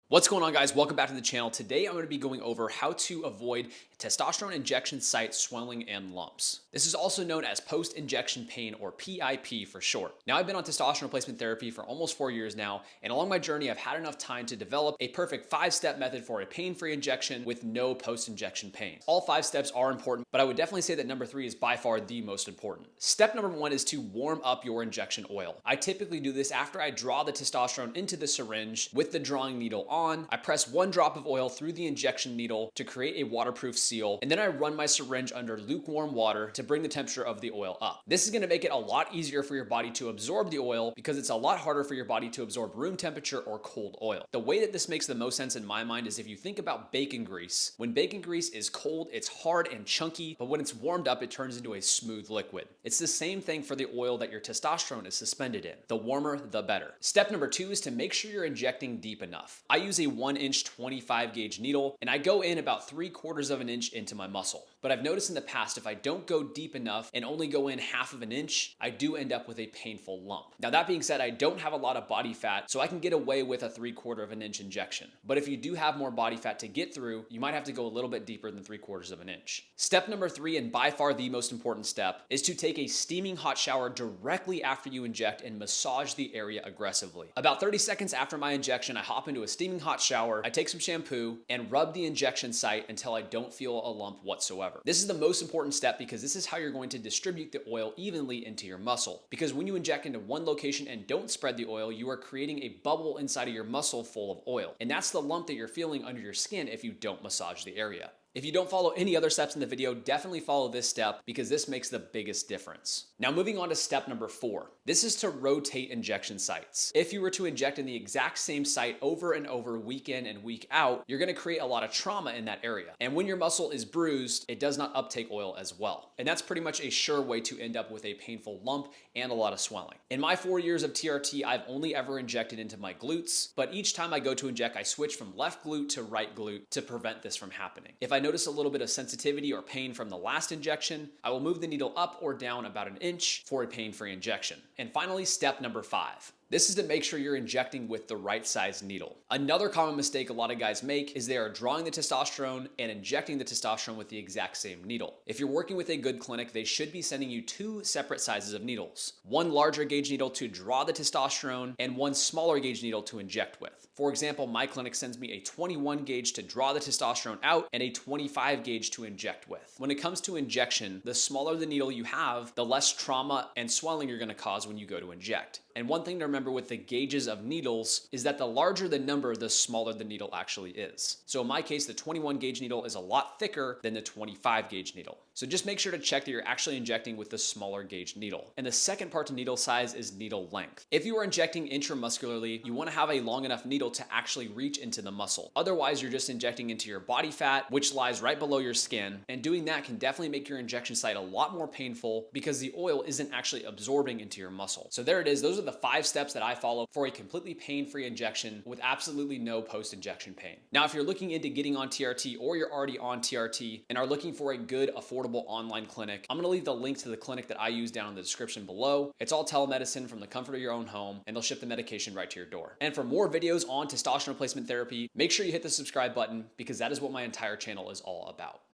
What's going on, guys? Welcome back to the channel. Today I'm going to be going over how to avoid testosterone injection site swelling and lumps. This is also known as post-injection pain, or PIP for short. Now, I've been on testosterone replacement therapy for almost 4 years now, and along my journey I've had enough time to develop a perfect 5-step method for a pain-free injection with no post-injection pain. All 5 steps are important, but I would definitely say that number 3 is by far the most important. Step number 1 is to warm up your injection oil. I typically do this after I draw the testosterone into the syringe with the drawing needle on. I press 1 drop of oil through the injection needle to create a waterproof seal, and then I run my syringe under lukewarm water to bring the temperature of the oil up. This is going to make it a lot easier for your body to absorb the oil because it's a lot harder for your body to absorb room temperature or cold oil. The way that this makes the most sense in my mind is if you think about bacon grease. When bacon grease is cold, it's hard and chunky, but when it's warmed up, it turns into a smooth liquid. It's the same thing for the oil that your testosterone is suspended in. The warmer, the better. Step number 2 is to make sure you're injecting deep enough. I use a 1-inch 25 gauge needle, and I go in about 3/4 of an inch into my muscle. But I've noticed in the past, if I don't go deep enough and only go in 1/2 of an inch, I do end up with a painful lump. Now, that being said, I don't have a lot of body fat, so I can get away with a 3/4 of an inch injection. But if you do have more body fat to get through, you might have to go a little bit deeper than 3/4 of an inch. Step number 3, and by far the most important step, is to take a steaming hot shower directly after you inject and massage the area aggressively. About 30 seconds after my injection, I hop into a steaming hot shower, I take some shampoo, and rub the injection site until I don't feel a lump whatsoever. This is the most important step because this is how you're going to distribute the oil evenly into your muscle. Because when you inject into one location and don't spread the oil, you are creating a bubble inside of your muscle full of oil. And that's the lump that you're feeling under your skin if you don't massage the area. If you don't follow any other steps in the video, definitely follow this step because this makes the biggest difference. Now, moving on to step number 4. This is to rotate injection sites. If you were to inject in the exact same site over and over, week in and week out, you're going to create a lot of trauma in that area. And when your muscle is bruised, it does not uptake oil as well. And that's pretty much a sure way to end up with a painful lump and a lot of swelling. In my 4 years of TRT, I've only ever injected into my glutes, but each time I go to inject, I switch from left glute to right glute to prevent this from happening. If I notice a little bit of sensitivity or pain from the last injection, I will move the needle up or down about an inch for a pain-free injection. And finally, step number 5. This is to make sure you're injecting with the right size needle. Another common mistake a lot of guys make is they are drawing the testosterone and injecting the testosterone with the exact same needle. If you're working with a good clinic, they should be sending you 2 separate sizes of needles. One larger gauge needle to draw the testosterone and one smaller gauge needle to inject with. For example, my clinic sends me a 21 gauge to draw the testosterone out and a 25 gauge to inject with. When it comes to injection, the smaller the needle you have, the less trauma and swelling you're going to cause when you go to inject. And one thing to remember with the gauges of needles is that the larger the number, the smaller the needle actually is. So in my case, the 21 gauge needle is a lot thicker than the 25 gauge needle. So just make sure to check that you're actually injecting with the smaller gauge needle. And the second part to needle size is needle length. If you are injecting intramuscularly, you want to have a long enough needle to actually reach into the muscle. Otherwise, you're just injecting into your body fat, which lies right below your skin. And doing that can definitely make your injection site a lot more painful because the oil isn't actually absorbing into your muscle. So there it is. Those are the 5 steps that I follow for a completely pain-free injection with absolutely no post-injection pain. Now, if you're looking into getting on TRT or you're already on TRT and are looking for a good, affordable online clinic, I'm going to leave the link to the clinic that I use down in the description below. It's all telemedicine from the comfort of your own home, and they'll ship the medication right to your door. And for more videos on testosterone replacement therapy, make sure you hit the subscribe button because that is what my entire channel is all about.